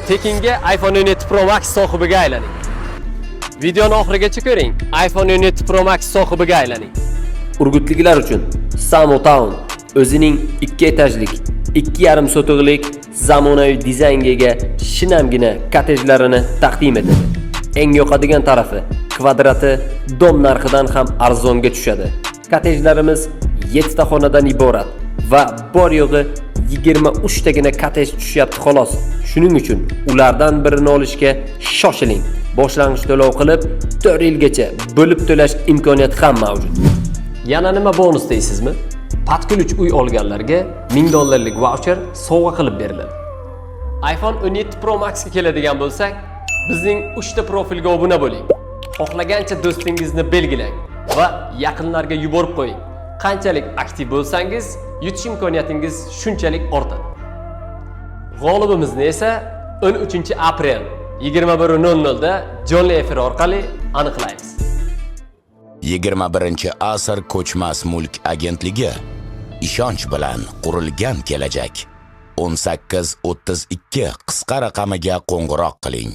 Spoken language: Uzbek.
tekinga iPhone 17 Pro Max sohibiga aylaning. Videoni oxirigacha ko'ring. iPhone 17 Pro Max sohibiga aylaning. Urgutliklar uchun Samo Town o'zining 2 etajlik, 2,5 sotixlik zamonaviy dizaynga ega shinamgina kottejlarini taqdim etadi. Eng yoqadigan tarafi, kvadrati dom narxidan ham arzonga tushadi. Kottejlarimiz 7 ta xonadan iborat va bor yo'g'i 23 tagina kottej tushyapti xolos. Shuning uchun ulardan birini olishga shoshiling. Boshlang'ich to'lov qilib 4 yilgacha bo'lib to'lash imkoniyati ham mavjud. Yana nima bonus deysizmi? Patkulch uy olganlarga $1000 voucher sovg'a qilib beriladi. iPhone 17 Pro Max ga keladigan bo'lsak, bizning 3 ta profilga obuna bo'ling. Xohlagancha do'stingizni belgilang va yaqinlarga yuborib qo'ying. Qanchalik aktiv bo'lsangiz, yutish imkoniyatingiz shunchalik ortadi. G'olibimizni esa 13 aprel 21:00 da jonli efir orqali aniqlaymiz. 21-asr ko'chmas mulk agentligi ishonch bilan qurilgan kelajak. 1832 qisqa raqamiga qo'ng'iroq qiling.